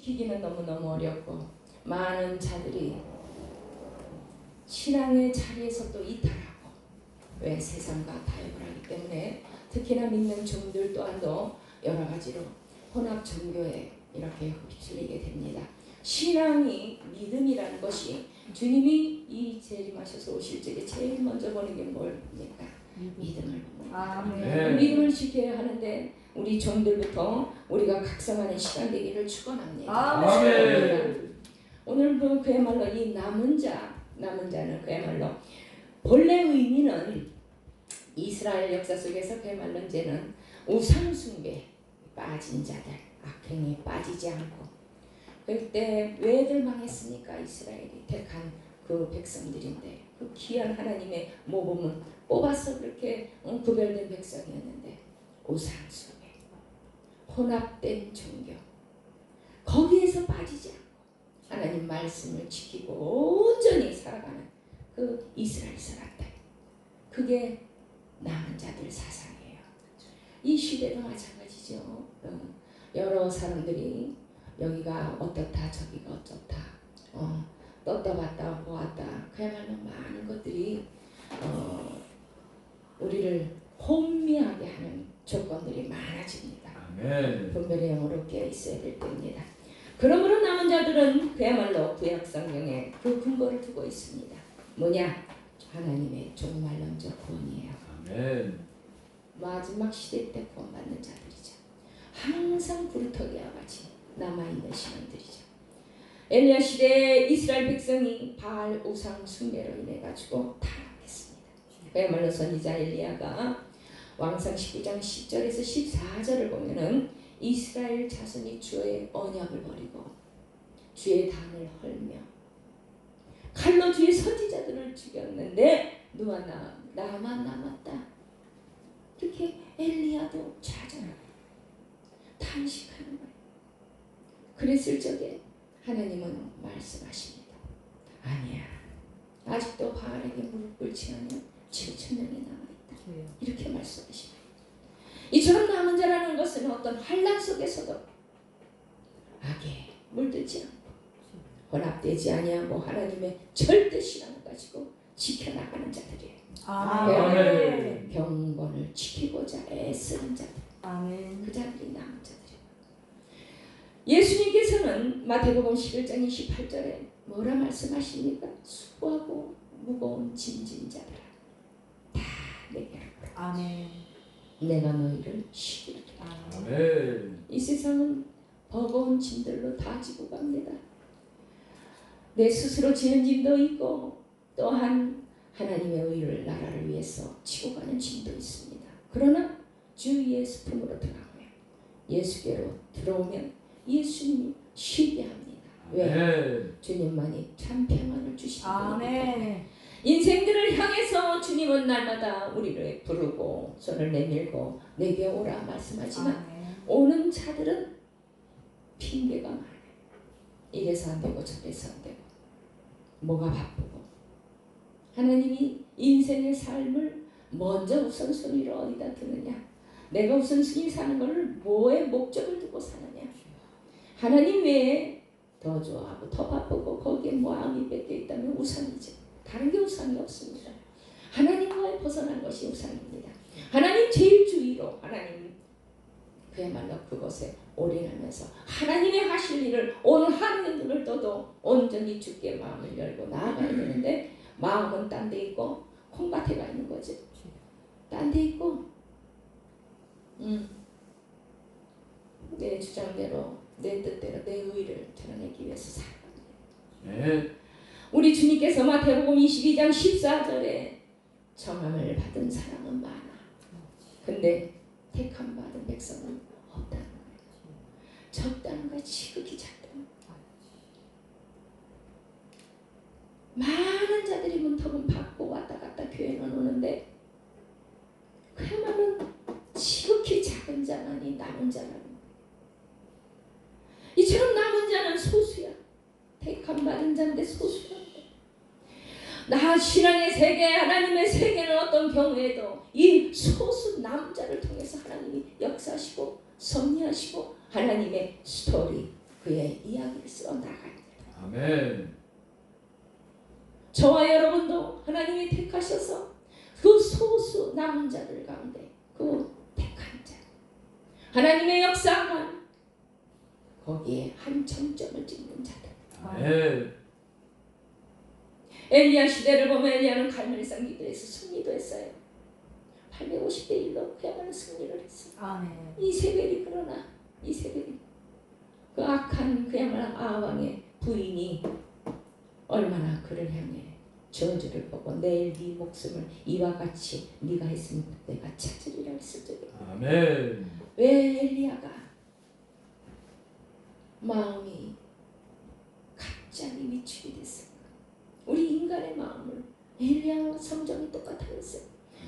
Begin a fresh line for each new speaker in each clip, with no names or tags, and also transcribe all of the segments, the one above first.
지키기는 너무너무 어렵고 많은 자들이 신앙의 자리에서 또 이탈하고 왜 세상과 타협을 하기 때문에 특히나 믿는 종들 또한도 여러 가지로 혼합 종교에 이렇게 휩쓸리게 됩니다. 신앙이 믿음이라는 것이 주님이 이 재림하셔서 오실 적에 제일 먼저 보는 게 뭡니까? 믿음을 봅니다. 믿음을 지켜야 하는데 우리 종들부터 우리가 각성하는 시간 되기를 축원합니다. 오늘 그야말로 이 남은 자는 그야말로 본래 의미는 이스라엘 역사 속에서 그야말로 이제는 우상숭배 빠진 자들, 악행에 빠지지 않고 그때 왜들 망했습니까? 이스라엘이 택한 그 백성들인데 그 귀한 하나님의 모범은 뽑아서 그렇게 구별된 백성이었는데 우상숭배, 혼합된 종교 거기에서 빠지지 않고 하나님 말씀을 지키고 온전히 살아가는 그 이스라엘 사람들, 그게 남은 자들 사상이에요. 이 시대도 마찬가지죠. 여러 사람들이 여기가 어떻다 저기가 어쩌다 떴다 봤다 보았다 그야말로 많은 것들이 우리를 혼미하게 하는 조건들이 많아집니다. 분별의 영으로 깨어 있어야 될 때입니다. 그러므로 남은 자들은 그야말로 구약 성경에 그 근거를 두고 있습니다. 뭐냐? 하나님의 종말론적 구원이에요. 아멘. 마지막 시대 때 구원받는 자들이죠. 항상 구루터기와 같이 남아있는 신앙들이죠. 엘리야 시대에 이스라엘 백성이 바알 우상 숭배로 인해 가지고 타락했습니다. 그야말로 선지자 엘리야가 왕상 19장 10절에서 14절을 보면은 이스라엘 자손이 주의 언약을 버리고 주의 단을 헐며 칼로 주의 선지자들을 죽였는데 나만 남았다. 이렇게 엘리야도 좌절하고 탄식하는 거예요. 그랬을 적에 하나님은 말씀하십니다. 아니야. 아직도 바알에게 무릎 꿇지 않은 7,000명이 남아있다. 이렇게 말씀하십니다. 이처럼 남은 자라는 것은 어떤 환난 속에서도 악에 물들지 않고 혼합되지 아니하고 하나님의 절대 신앙을 가지고 지켜나가는 자들이에요. 아멘. 경건을 지키고자 애쓰는 자들. 아멘. 그 자들이 남은 자들이에요. 예수님께서는 마태복음 11장 28절에 뭐라 말씀하십니까? 수고하고 무거운 짐진 자들아 다 내게로 오라. 아멘. 내가 너희를 쉬게 하리라. 아멘. 이 세상은 버거운 짐들로 다 지고 갑니다. 내 스스로 지은 짐도 있고 또한 하나님의 의를 나라를 위해서 지고 가는 짐도 있습니다. 그러나 주 예수 품으로 들어가면 예수께로 들어오면 예수님이 쉬게 합니다. 왜? 주님만이 참 평안을 주시는 분이기 인생들을 향해서 주님은 날마다 우리를 부르고 손을 내밀고 내게 오라 말씀하지만 오는 자들은 핑계가 많아요. 이래서 안 되고 저래서 안 되고 뭐가 바쁘고 하나님이 인생의 삶을 먼저 우선순위로 어디다 두느냐? 내가 우선순위 사는 것을 뭐에 목적을 두고 사느냐? 하나님 외에 더 좋아하고 더 바쁘고 거기에 마음이 뺏겨 있다면 우상이죠. 다른 게 우상이 없습니다. 하나님과의 벗어난 것이 우상입니다. 하나님 제일 주의로 하나님 그야말로 그것에 올인하면서 하나님의 하실 일을 오늘 하루의 눈을 떠도 온전히 주께 마음을 열고 나아가야 되는데 마음은 딴 데 있고 콩밭에 가 있는 거지. 딴 데 있고 내 주장대로 내 뜻대로 내 의를 드러내기 위해서 살아갑니다. 우리 주님께서 마태복음 22장 14절에 청함을 받은 사람은 많아. 근데 택함 받은 백성은 없다는 거예요. 적다는 거예요. 지극히 작다는 거예요. 많은 자들이 문턱은 받고 왔다 갔다 교회는 오는데 그야말로 지극히 작은 자만이 남은 자라는 거예요. 이처럼 남은 자는 소수야. 택함 받은 자인데 소수야. 나 신앙의 세계, 하나님의 세계는 어떤 경우에도 이 소수 남자를 통해서 하나님이 역사하시고 섭리하시고 하나님의 스토리, 그의 이야기를 써 나갑니다.
아멘.
저와 여러분도 하나님이 택하셔서 그 소수 남은 자들 가운데 그 택한 자 하나님의 역사가 거기에 한 점점을 찍는 자들.
아멘.
엘리야 시대를 보면 엘리야는 갈멜산 기도에서 승리도 했어요. 850대 1로 그야말로 승리를 했어요.
아멘.
이세벨이 그러나 이세벨이 그 악한 그야말로 아왕의 부인이 얼마나 그를 향해 저주를 보고 내일 네 목숨을 이와 같이 네가 했으면 내가 찾으리라 했을 적에
아멘.
왜 엘리야가 마음이 갑자기 위축이 됐을까? 우리 인간의 마음을 엘리야와 성정이 똑같아졌어요.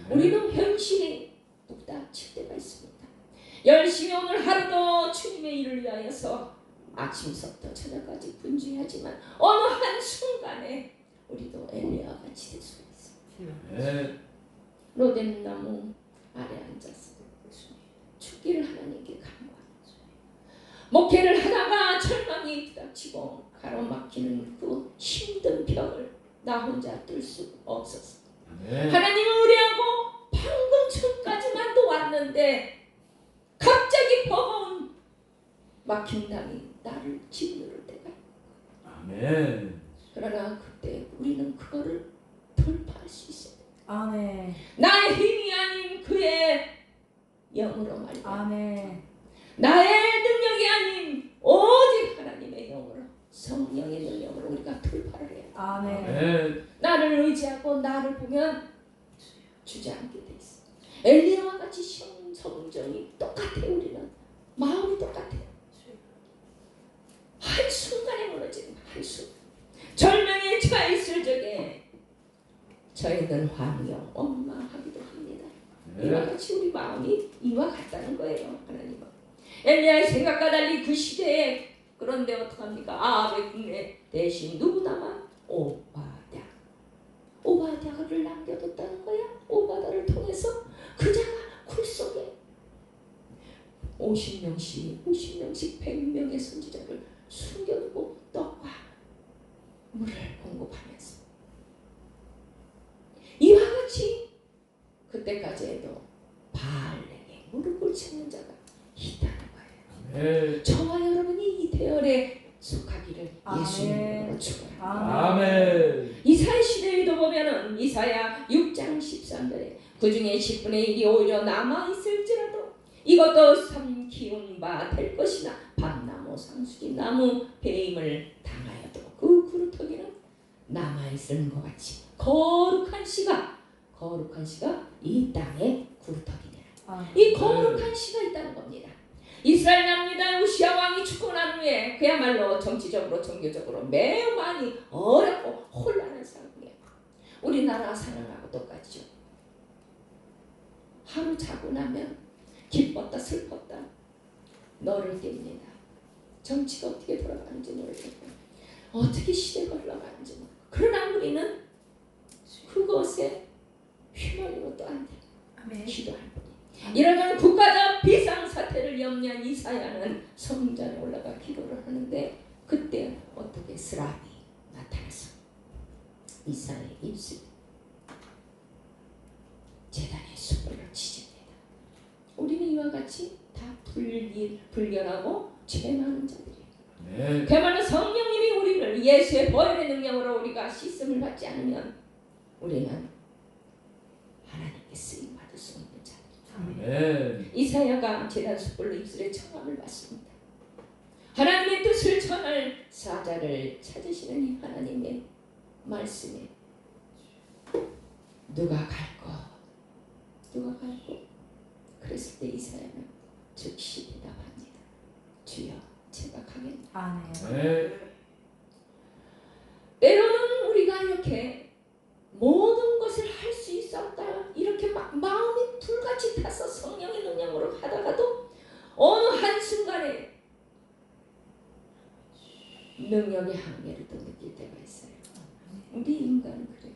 우리는 현실에 부닥칠 때가 있습니다. 열심히 오늘 하루도 주님의 일을 위하여서 아침서부터 저녁까지 분주하지만 어느 한순간에 우리도 엘리야와 같이 될 수가 있습니다. 로뎀나무 아래 앉아서 죽기를 하나님께 간구하는 목회를 하다가 절망이 부닥치고 가로막히는 그 힘든 벽을 나 혼자 뚫을 수 없었어. 하나님은 우리하고 방금 전까지만도 왔는데 갑자기 버거운 막힌 땅이 나를 짓누를 때가
아멘.
그러나 그때 우리는 그거를 돌파할 수 있어요.
아멘.
나의 힘이 아닌 그의 영으로 말이야.
아멘.
나의 능력이 아닌 오직 하나님의 영으로 성령의 능력으로 우리가 돌파를 해야 돼.
아멘.
나를 의지하고 나를 보면 주저앉게 돼 있어. 엘리야와 같이 성정이 똑같아. 우리는 마음이 똑같아요. 한순간에 무너지는 한순간 절명에 처해 있을 적에 저희는 환경 원망하기도 합니다. 이와 같이 우리 마음이 이와 같다는 거예요. 하나님은 엘리야의 생각과 달리 그 시대에 그런데 어떡합니까? 아합의 국내 대신 누구 남아? 오바댜를 남겨뒀다는 거야. 오바댜를 통해서 그자가 굴 속에 50명씩 100명의 선지자를 숨겨두고 떡과 물을 공급하면서 이와 같이 그때까지 해도 바알에게 무릎을 찾는 자가 있다는 거예요. 저와 여러분이 이 대열에 속하기를 예수님으로 축원합니다.
아멘.
이사야 시대에도 보면은 이사야 6장 13절에 그 중에 10분의 1이 오히려 남아있을지라도 이것도 섬 키운 바 될 것이나 밤나무 상수리 나무 배임을 당하여도 그 구루터기는 남아있는 것 같이 거룩한 씨가 이 땅의 구루터기니라. 이 거룩한 씨가 있다는 겁니다. 이스라엘 남유다 우시아 왕이 죽고 난 후에 그야말로 정치적으로 종교적으로 매우 많이 어렵고 혼란한 상황이에요. 우리나라 상황하고 똑같죠. 하루 자고 나면 기뻤다 슬펐다 너를 띱니다. 정치가 어떻게 돌아가는지 모르겠고 어떻게 시대가 흘러가는지 모르고 그러나 우리는 그것에 휘말리고도 안 돼. 기도할 뿐. 이러한 국가적 비상사태를 염려한 이사야는 성전에 올라가 기도를 하는데 그때 어떻게 스랍이 나타나서 이사야의 입술 제단의 숯불을 치집니다. 우리는 이와 같이 다 불결하고 죄 많은 자들이에요. 그야말로 성령님이 우리를 예수의 보혈의 능력으로 우리가 씻음을 받지 않으면 우리는 하나님께 쓰임받을 수 없는 자들.
아멘.
이사야가 제단 숯불로 입술에 청함을 받습니다. 하나님의 뜻을 전할 사자를 찾으시는 이 하나님의 말씀에 누가 갈까? 그랬을 때 이사야는 즉시 대답합니다. 주여 제가 가겠나이다.
아멘.
때로는 우리가 이렇게 모든 것을 할 수 있었다 이렇게 막 마음이 불같이 타서 성령의 능력으로 하다가도 어느 한순간에 능력의 한계를 또 느낄 때가 있어요. 우리 인간은 그래요.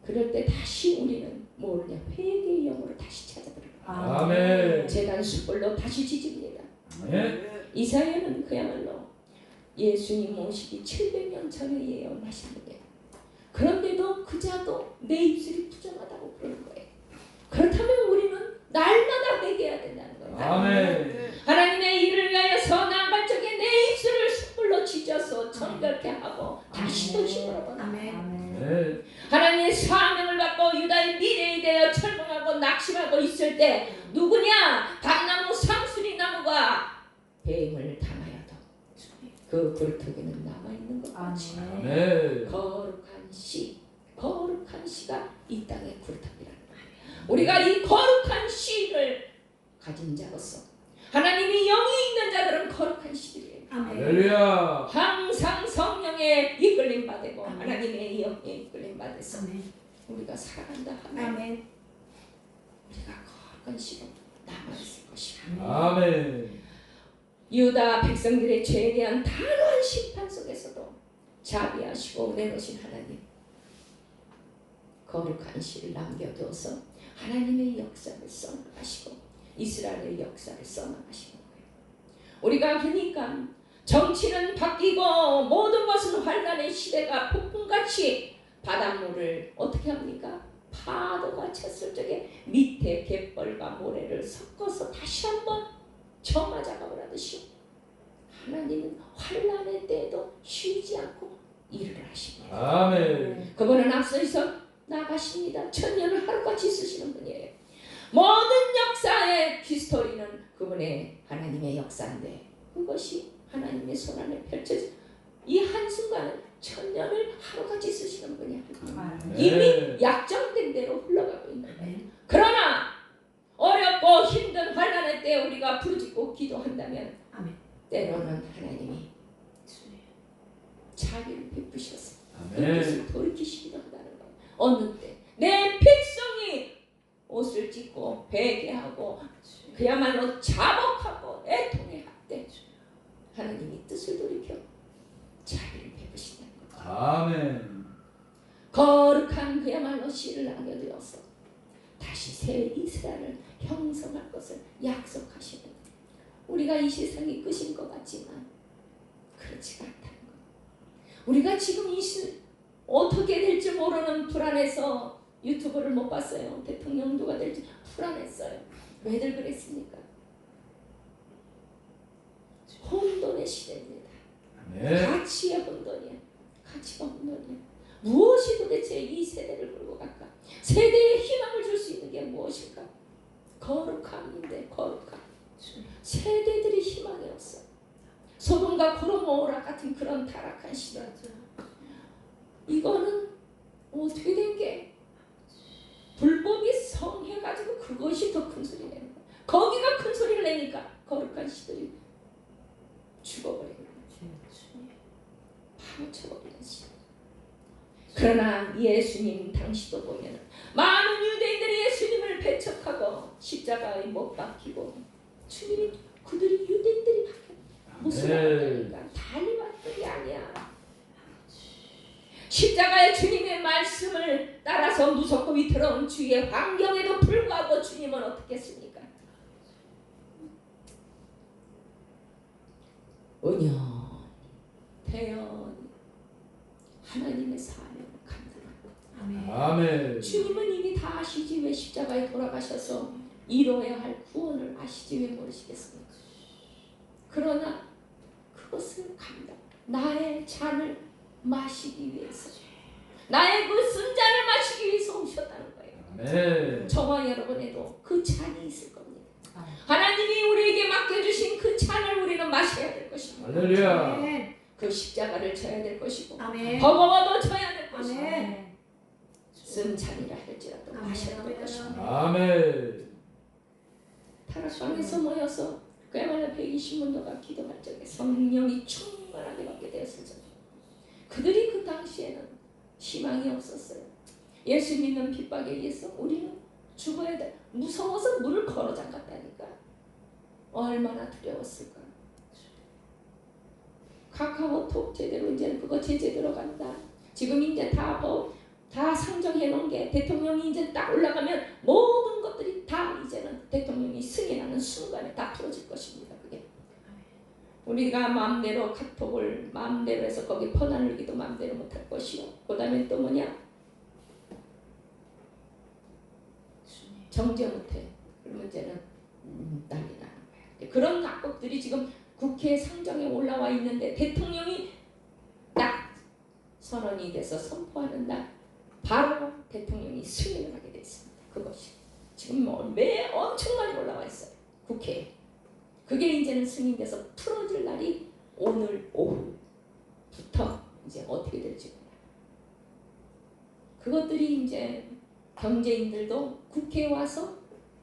그럴 때 다시 우리는 뭐냐 회개의 영으로 다시 찾아들어요.
아멘.
제단 숯불로 다시 지집니다.
아멘.
이사야는 그야말로 예수님 오시기 700년 전에 예언하신 분이에요. 그런데도 그자도 내 입술이 부정하다고 그러는 거예요. 그렇다면 우리는 날마다 회개해야 된다는 거예요.
아멘.
하나님의 일을 위하여서 나아갈 적에 내 입술을 숯불로 지져서 정결케 하고 다시 도심으로
아멘.
하나님의 사명을 받고 유다의 미래에 대하여 철봉하고 낙심하고 있을 때 누구냐? 감나무 상수리나무가 뱀을 당하여도 그 굴뚝에는 남아있는 것 같이
아멘.
거룩한 씨가 이 땅의 굴뚝이라는 거예요. 우리가 이 거룩한 씨를 가진 자로서 하나님이 영이 있는 자들은 거룩한 씨들이에요.
할렐루야.
항상 성령의 이끌림 받고 하나님의 영에 이끌림 받아서 우리가 살아간다 하면 우리가 거룩한 씨로 남아있을 것이다.
아멘.
유다 백성들의 죄에 대한 단호한 심판 속에서도 자비하시고 내놓으신 하나님 거룩한 씨를 남겨두어서 하나님의 역사를 써나가시고 이스라엘의 역사를 써나가시는 거예요. 우리가 그러니까 정치는 바뀌고 모든 것은 환란의 시대가 폭풍같이 바닷물을 어떻게 합니까? 파도가 쳤을 적에 밑에 갯벌과 모래를 섞어서 다시 한번 저마자각을 하듯이 하나님은 환란의 때에도 쉬지 않고 일을 하십니다.
아멘.
그분은 앞서서 나가십니다. 천년을 하루같이 쓰시는 분이에요. 모든 역사의 히스토리는 그분의 하나님의 역사인데 그것이 하나님의 손 안에 펼쳐진 이 한순간은 천년을 하루같이 쓰시는 분이야. 이미 약정된 대로 흘러가고 있는 거예요. 그러나 어렵고 힘든 환난의 때 우리가 부르짖고 기도한다면 때로는 하나님이 자비를 베푸셔서 그것을 돌이키시기도 한다는 거예요. 어느 때 내 백성이 옷을 찢고 베개하고 그야말로 자복하고 애통해 할 때 하나님이 뜻을 돌이켜 자비를 베푸신다는 거죠.
아멘.
거룩한 그야말로 씨를 남겨두어서 다시 새 이스라엘을 형성할 것을 약속하시는 거예요. 우리가 이 세상이 끝인 것 같지만 그렇지가 않다는 거예요. 우리가 지금 어떻게 될지 모르는 불안해서 유튜브를 못 봤어요. 대통령 누가 될지 불안했어요. 왜들 그랬습니까? 혼돈의 시대입니다. 가치의 혼돈이야. 가치가 혼돈이야. 무엇이 도대체 이 세대를 끌고 갈까? 세대에 희망을 줄 수 있는 게 무엇일까? 거룩함인데 거룩함. 세대들이 희망이 없어. 소돔과 고모라 같은 그런 타락한 시대. 이거는 어떻게 된 게? 불법이 성해가지고 그것이 더 큰 소리 내는 거야. 거기가 큰 소리를 내니까 거룩한 시들이 죽어버리는 거야. 파묻혀버리는 시. 그러나 예수님 당시도 보면 많은 유대인들이 예수님을 배척하고 십자가에 못 박히고 주님이 그들이 유대인들이 무슨 말이니까 달리왔들이 아니야. 십자가의 주님의 말씀을 따라서 무섭고 위태로운 주의 환경에도 불구하고 주님은 어떻게 했습니까? 은연, 태연, 하나님의 사명을 감당하고
아멘.
주님은 이미 다 아시지 왜 십자가에 돌아가셔서 이루어야 할 구원을 아시지 왜 모르시겠습니까? 그러나 그것을 감당, 나의 잔을 마시기 위해서 나의 그 쓴잔을 마시기 위해서 오셨다는 거예요.
아멘.
저와 여러분에도 그 잔이 있을 겁니다. 하나님이 우리에게 맡겨주신 그 잔을 우리는 마셔야 될 것입니다.
할렐루야.
그 십자가를 져야 될 것이고
아멘.
버거워도 져야 될 것이고
아멘.
쓴 잔이라 할지라도 마셔야 될 것입니다.
아멘.
타락방에서 모여서 그야말로 120문도가 기도할 적에 성령이 충만하게 받게 되었을 적에 그들이 그 당시에는 희망이 없었어요. 예수 믿는 핍박에 의해서 우리는 죽어야 돼. 무서워서 물을 걸어 잠갔다니까. 얼마나 두려웠을까. 카카오톡 제대로 이제 그거 제재 들어간다. 지금 이제 다 상정해 놓은 게 대통령이 이제 딱 올라가면 모든 것들이 다 이제는 대통령이 승인하는 순간에 다 풀어질 것입니다. 그게 우리가 마음대로 카톡을 마음대로 해서 거기 퍼나르기도 마음대로 못할 것이요. 그 다음에 또 뭐냐? 정제 못해. 그러면 이제는 난리 나는 거야. 그런 악법들이 지금 국회 상정에 올라와 있는데 대통령이 딱 선언이 돼서 선포하는 날 바로 대통령이 승인을 하게 됐습니다. 그것이 지금 엄청 많이 올라와 있어요. 국회에. 그게 이제는 승인돼서 풀어질 날이 오늘 오후부터 이제 어떻게 될지 몰라요. 그것들이 이제 경제인들도 국회에 와서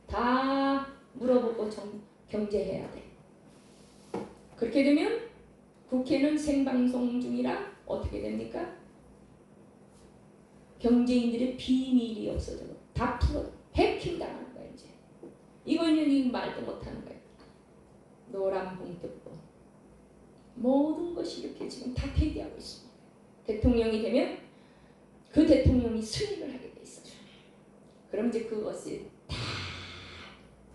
다 물어보고 경제해야 돼. 그렇게 되면 국회는 생방송 중이라 어떻게 됩니까? 경제인들의 비밀이 없어져. 다 풀어. 해킹당하는 거야 이제. 이거는 이 말도 못하는 거야. 노란 봉투법. 모든 것이 이렇게 지금 다 대기하고 있습니다. 대통령이 되면 그 대통령이 승인을 하게 돼 있어요. 그럼 이제 그것이 다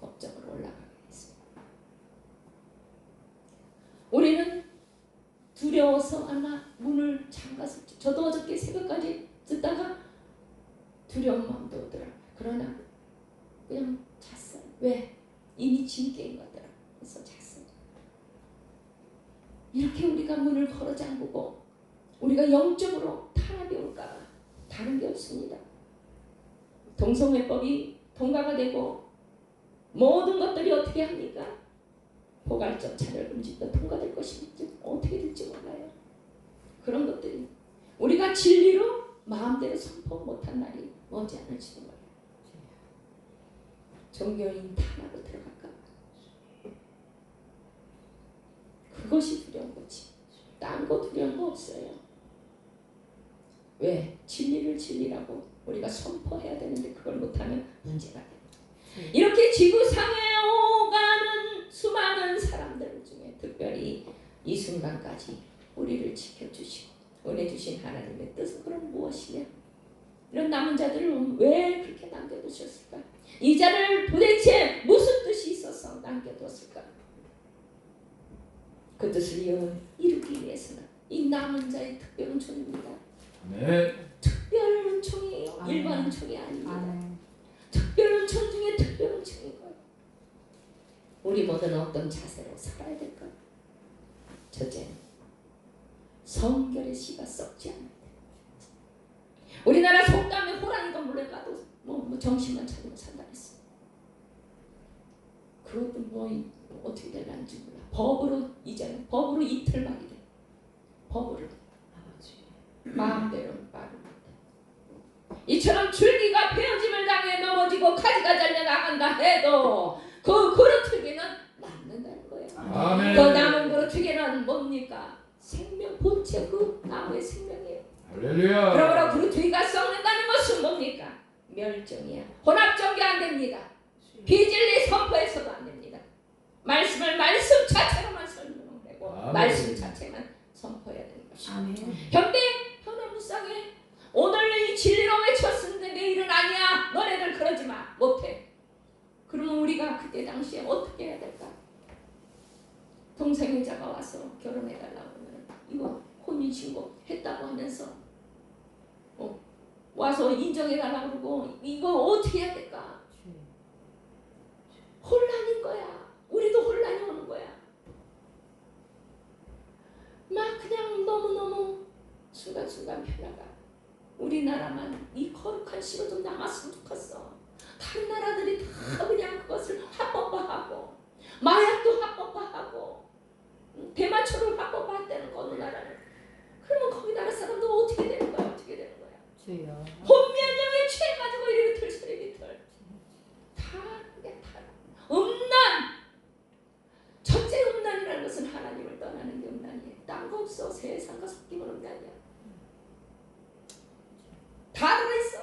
법적으로 올라가게 됐습니다. 우리는 두려워서 아마 문을 잠갔을지. 저도 어저께 새벽까지 듣다가 두려운 마음도 오더라고요. 그러나 그냥 잤어요. 왜? 이미 진 게임 같더라고요. 그래서 잤어요. 이렇게 우리가 문을 걸어 잠그고 우리가 영적으로 탄압이 올까? 다른 게 없습니다. 동성애법이 통과가 되고 모든 것들이 어떻게 합니까? 포괄적 차별금지도 통과될 것입니다. 어떻게 될지 몰라요. 그런 것들이 우리가 진리로 마음대로 선포 못한 날이 머지않을지도 몰라요. 종교인 탄압으로 들어갈까? 그것이 두려운 거지. 딴 거 두려운 거 없어요. 왜? 진리를 진리라고 우리가 선포해야 되는데 그걸 못하면 문제가 됩니다. 이렇게 지구상에 오가는 수많은 사람들 중에 특별히 이 순간까지 우리를 지켜주시고 은혜 주신 하나님의 뜻은 그럼 무엇이냐? 이런 남은 자들을 왜 그렇게 남겨두셨을까? 이 자를 도대체 무슨 뜻이 있어서 남겨두었을까? 그 뜻을 이루기 위해서는 이 남은 자의 특별 은총입니다.
네.
특별 은총이에요. 일반 은총이 아닙니다. 특별 은총 중에 특별 은총인 거예요. 우리 모두는 어떤 자세로 살아야 될까요? 첫째, 성결의 씨가 썩지 않는다. 우리나라 속담에 호랑이가 물려가도 뭐 정신만 차리고 산다 했어. 그것도 뭐 어떻게 될는지 몰라. 법으로 이제는 법으로 이틀 막이 돼. 법으로 마음대로 말을 못해. 이처럼 줄기가 베어짐을 당해 넘어지고 가지가 잘려 나간다 해도 그 그루트기는 남는다는 거예요.
아멘.
그 남은 그루트기는 뭡니까? 생명 본체 그 나무의 생명이에요.
할렐루야.
그러므로 그루트기가 썩는다는 것은 뭡니까? 멸종이야. 혼합종교 안 됩니다. 비진리 선포해서도 안 됩니다. 말씀을 말씀 자체로만 설명하고 말씀 자체만 선포해야 되는 것입니다. 현대 현안무쌍에 오늘 이 진리로 외쳤는데 내일은 아니야. 너네들 그러지 마. 못해. 그러면 우리가 그때 당시에 어떻게 해야 될까? 동성애자가 와서 결혼해달라고 하면 이거 혼인신고 했다고 하면서 와서 인정해달라고 그러고 이거 어떻게 해야 될까? 혼란인 거야. 우리도 혼란이 오는 거야. 막 그냥 너무너무 순간순간 변화가. 우리나라만 이 거룩한 씨로 좀 남았으면 좋겠어. 다른 나라들이 다 그냥 그것을 합법화하고 마약도 합법화하고 대마초를 합법화했다는 거 어느 나라는. 그러면 거기 나라 사람도 어떻게 되는 거야? 어떻게 되는 거야? 혼면형에 취해가지고 이리 비틀 저리 비틀 다 그게 다 음란. 첫째 음란이라는 것은 하나님을 떠나는 게 음란이에요. 딴 거 없어. 세상과 섞이면 음란이야. 다 들어있어.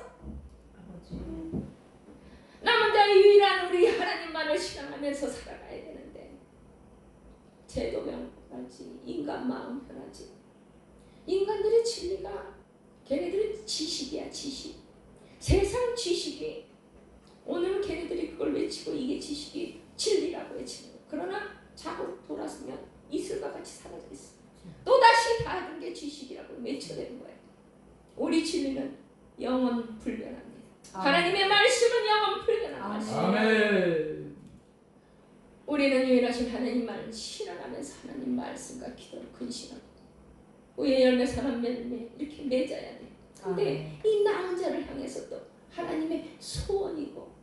남은 자의 유일한 우리 하나님만을 신앙하면서 살아가야 되는데 제도명 변하지. 인간 마음 변하지. 인간들의 진리가 걔네들은 지식이야. 지식. 세상 지식이 오늘 걔네들이 그걸 외치고 이게 지식이 진리라고 외치는 거야. 그러나 자고 돌아서면 이슬과 같이 사라져 있어. 또다시 다른 게 지식이라고 외쳐대는 거예요. 우리 진리는 영원 불변합니다. 하나님의 말씀은 영원 불변한 말씀.
아멘.
우리는 유일하신 하나님 말을 실현하면서 하나님 말씀과 기도로 근신하고 우의 열매 선한 열매 이렇게 맺어야 돼. 근데 이 남은 자를 향해서 또 하나님의 소원이고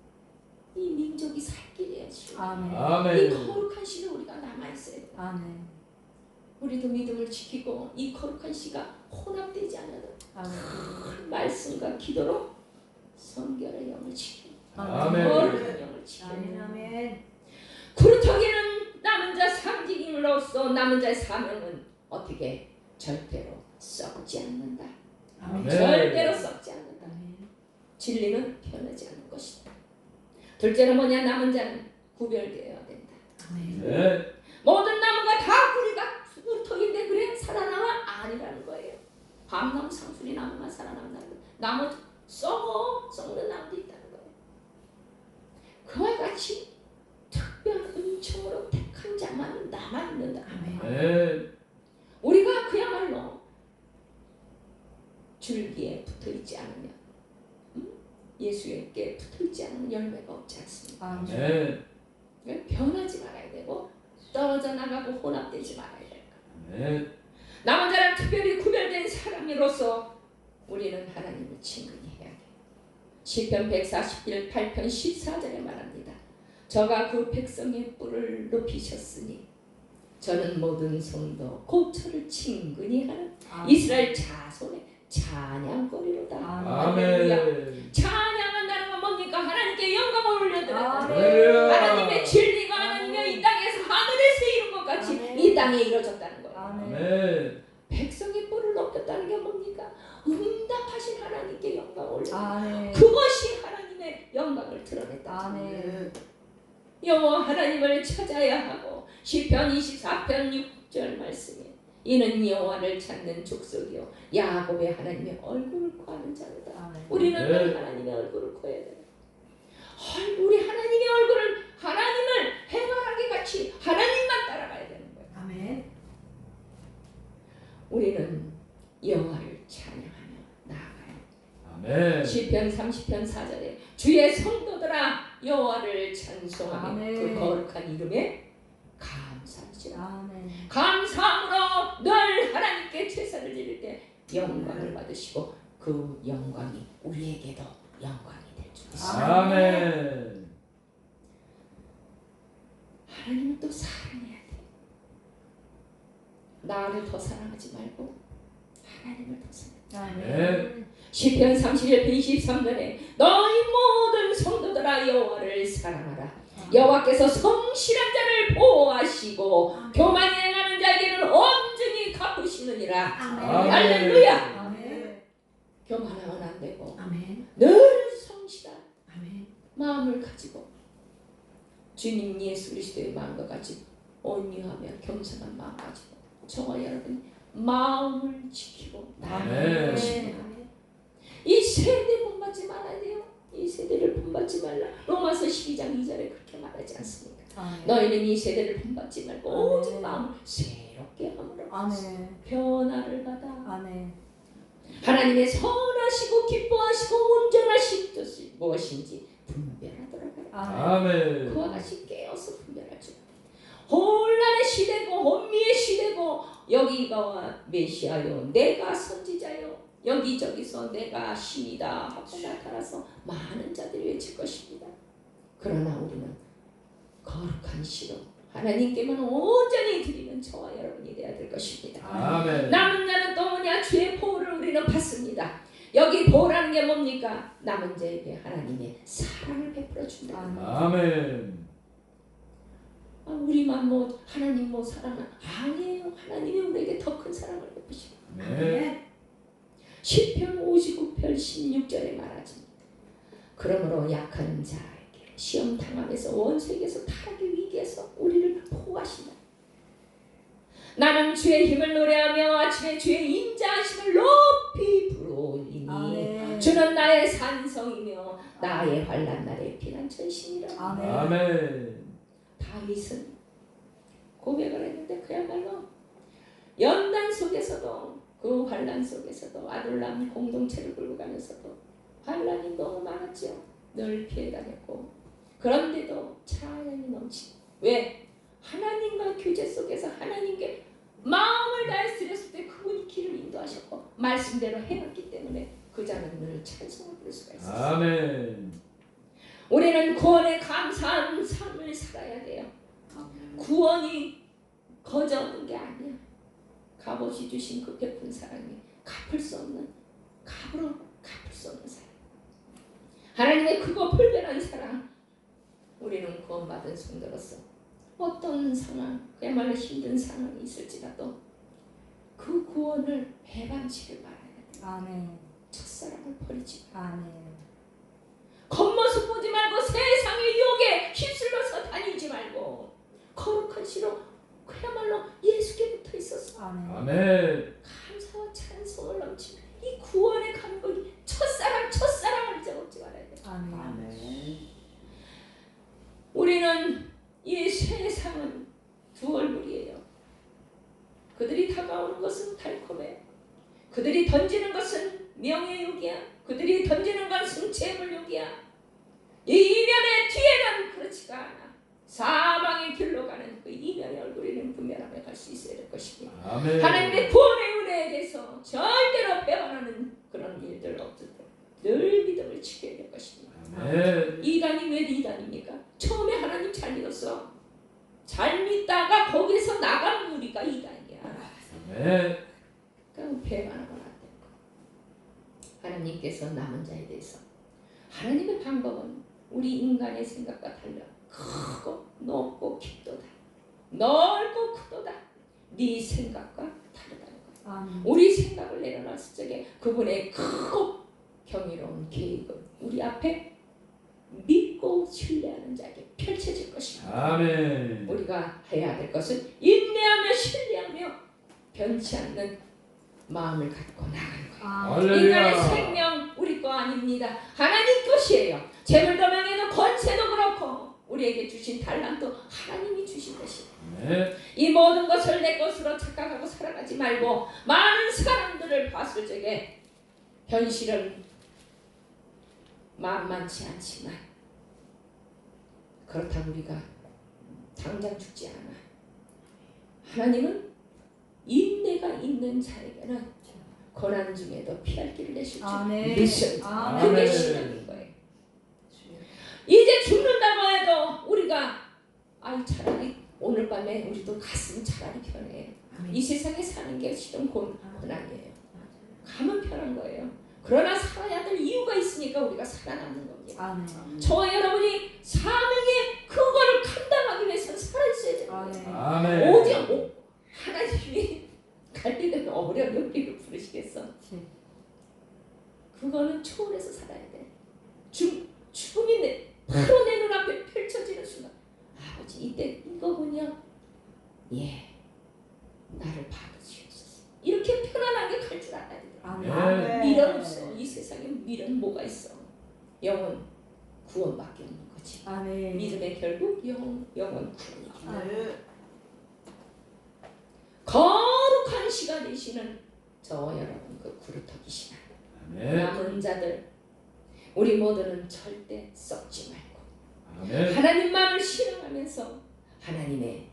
이 민족이 살 길이에요. 이 거룩한 씨를 우리가 남아있어야 돼. 우리도 믿음을 지키고 이 거룩한 씨가 혼합되지 않아도 말씀과 기도로 성결의 영을 지키고 거룩한 영을 지키고 그렇다기는 남은 자 상징으로서 남은 자의 사명은 어떻게 절대로 썩지 않는다. 절대로 썩지 않는다. 진리는 변하지 않는 것이다. 둘째는 뭐냐? 남은 자는 구별되어야 된다. 모든 나무가 다 뿌리가 흙턱인데 그래 살아남아? 아니라는 거예요. 밤나무 상수리 나무만 살아남는다는 거예요. 나무 썩는 나무도 있다는 거예요. 그와 같이 특별한 은총으로 택한 자만 남아있는다. 우리가 그야말로 줄기에 붙어있지 않으면 예수에게 붙어있지 않은 열매가 없지 않습니다. 변하지 말아야 되고 떨어져 나가고 혼합되지 말아야 된다. 남은 자는 특별히 구별된 사람으로서 우리는 하나님을 친근히 해야 돼요. 시편 141, 8편 14절에 말합니다. 저가 그 백성의 뿔을 높이셨으니 저는 모든 성도 곧 저를 친근히 하는 이스라엘 자손의 찬양거리로다.
아멘.
찬양한다는 건 뭡니까? 하나님께 영광을 올려드린다. 하나님의 진리가 하나님의 이 땅에서 하늘에서 이룬 것 같이 이 땅에 이루어졌다는 거예요.
아멘.
백성의 뿔을 높였다는 게 뭡니까? 응답하신 하나님께 영광을 올려. 그것이 하나님의 영광을 드러냈다. 여호와 하나님을 찾아야 하고 시편 24편 6절 말씀에 이는 여호와를 찾는 족속이요 야곱의 하나님의 얼굴을 구하는 자로다. 우리는 하나님의 얼굴을 구해야 돼. 우리 하나님의 얼굴을 하나님을 행하게 같이 하나님만 따라가야 되는 거예요. 우리는 여호와를 찬양하며 나아가요. 시편 30편 4절에 주의 성도들아 여호와를 찬송하며 그 거룩한 이름에 감사하시라. 감사함으로 늘 하나님께 제사를 드릴 때 영광을 받으시고 그 영광이 우리에게도 영광이 될 줄 믿습니다.
아멘.
하나님은 또 사랑해야 돼. 나를 더 사랑하지 말고 하나님을 더 사랑해. 시편 31편 23절에 너희 모든 성도들아 여호와를 사랑하라. 여호와께서 성실한 자를 보호하시고 교만히 행하는 자에게는 온전히 갚으시느니라. 할렐루야. 교만하면 안 되고 늘 성실한 마음을 가지고 주님 예수 그리스도의 마음과 같이 온유하며 겸손한 마음 가지고 저와 여러분 마음을 지키고 나아가는 것입니다. 이 세대 본받지 말아야 돼요. 이 세대를 본받지 말라. 로마서 12장 2절에 그렇게 말하지 않습니까? 너희는 이 세대를 본받지 말고 오직 마음을 새롭게 함으로 변화를 받아 하나님의 선하시고 기뻐하시고 온전하신 뜻이 무엇인지 분별하도록 하라. 그와 같이 깨어서 분별할 줄. 혼란의 시대고 혼미의 시대고 여기가 메시아요 내가 선지자요 여기저기서 내가 신이다 하고 나타나서 많은 자들이 외칠 것입니다. 그러나 우리는 거룩한 시로 하나님께만 온전히 드리는 저와 여러분이 되어야 될 것입니다. 남은 자는 또 뭐냐? 주의 보호를 우리는 받습니다. 여기 보호라는 게 뭡니까? 남은 자에게 하나님의 사랑을 베풀어 준다.
아멘.
우리만 뭐 하나님 뭐 사랑은 아니에요. 하나님이 우리에게 더 큰 사랑을 베푸시고. 시편 59편 16절에 말하지. 그러므로 약한 자에게 시험 당함에서 원수에게서 타락의 위기에서 우리를 보호하신다. 나는 주의 힘을 노래하며 아침에 주의 인자하심을 높이 부르리니 주는 나의 산성이며 나의 환난 날의 피난처이시니라.
아멘.
다윗은 고백을 했는데 그야말로 연단 속에서도 그 환난 속에서도 아둘람 공동체를 끌고 가면서도 환난이 너무 많았죠. 늘 피해 다녔고 그런데도 찬양이 넘치고 왜? 하나님과 교제 속에서 하나님께 마음을 다해 드렸을 때 그분이 길을 인도하셨고 말씀대로 해왔기 때문에 그 자는 늘 찬송을 부를 수가 있었어요.
아멘.
우리는 구원에 감사한 삶을 살아야 돼요. 구원이 거저 얻는 게 아니야. 값없이 주신 그 베푼 사랑이 갚을 수 없는 값으로 갚을 수 없는 사랑. 하나님의 크고 불변한 사랑. 우리는 구원받은 성도로서 어떤 상황, 그야말로 힘든 상황이 있을지라도 그 구원을 배반치를 말아야 돼.
아멘.
첫사랑을 버리지 마.
아멘.
겉모습 보지 말고 세상의 유혹에 휩쓸려서 다니지 말고 거룩한 시로 그야말로 예수께 붙어 있었어.
아멘.
아멘.
감사와 찬송을 넘치는 이 구원의 감격이 첫사랑을 잊어먹지 말아야 돼.
아멘.
우리는 이 세상은 두 얼굴이에요. 그들이 다가오는 것은 달콤해. 그들이 던지는 것은 명예욕이야. 그들이 던지는 것은 재물욕이야. 이 이면의 뒤에는 그렇지가 않아. 사망의 길로 가는 그 이면의 얼굴에는 분명하게 갈 수 있어야 될 것입니다.
아멘.
하나님의 구원의 은혜에 대해서 절대로 배반하는 그런 일들 없도록 늘 믿음을 지켜야 될 것입니다.
아멘.
이단이 왜 이단입니까? 처음에 하나님 잘 믿었어. 잘 믿다가 거기서 나간 우리가 이단이야.
아멘.
그럼 배반하고는 안 되고 하나님께서 남은 자에 대해서 하나님의 방법은 우리 인간의 생각과 달라 크고 높고 깊도다. 넓고 크도다. 네 생각과 다르다는 거야.
아멘.
우리 생각을 내려놨을 적에 그분의 크고 경이로운 계획은 우리 앞에 믿고 신뢰하는 자에게 펼쳐질 것입니다.
아멘.
우리가 해야 될 것은 인내하며 신뢰하며 변치 않는 마음을 갖고 나가는 거예요.
아멘.
인간의 생명 우리 거 아닙니다. 하나님 것이에요. 재물도 명예도 권세도 그렇고 우리에게 주신 달란트 하나님이 주신 것이에요.
아멘.
이 모든 것을 내 것으로 착각하고 살아가지 말고 많은 사람들을 봤을 적에 현실은 만만치 않지만 그렇다고 우리가 당장 죽지 않아. 하나님은 인내가 있는 자에게는 고난 중에도 피할 길을 내실 줄
아멘.
믿으셔야
아멘.
그게 신앙인 거예요. 이제 죽는다고 해도 우리가 차라리 오늘 밤에 우리도 갔으면 차라리 편해. 이 세상에 사는 게 실은 고난이에요. 가면 편한 거예요. 그러나 살아야 될 이유가 있으니까 우리가 살아남는 겁니다.
아멘.
저와 여러분이 사명의 그거를 감당하기 위해서는 살아있어야 됩니다.
아멘.
오직 하나님이 갈 때는 어려운 여기를 부르시겠어. 그거는 초월해서 살아야 돼. 죽음이 바로 내 눈앞에 펼쳐지는 순간 아버지 이때 이거군요. 나를 받으시옵소서. 이렇게 편안하게 갈 줄 알아야 돼.
아멘.
미련 없어. 이 세상에 미련 뭐가 있어. 영은 구원밖에 없는 거지.
아멘.
믿음의 결국 영은 구원이야.
아멘.
거룩한 시간 되시는 저와 여러분 그 구루터기시나
아멘.
남은 자들 우리 모두는 절대 썩지 말고
아멘.
하나님만을 신앙하면서 하나님의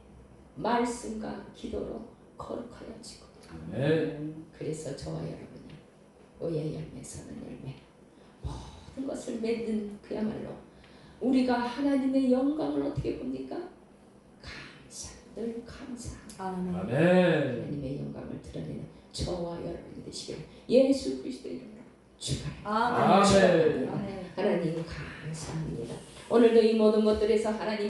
말씀과 기도로 거룩하여지고
아멘.
그래서 저와 여러분이 의의 열매 서는 열매 모든 것을 맺는 그야말로 우리가 하나님의 영광을 어떻게 봅니까? 감사, 늘 감사
아멘.
아멘.
하나님의 영광을 드러내는 저와 여러분이 되시길 예수 그리스도의 이름으로 축원합니다.
아멘.
아멘.
하나님 감사합니다. 오늘도 이 모든 것들에서 하나님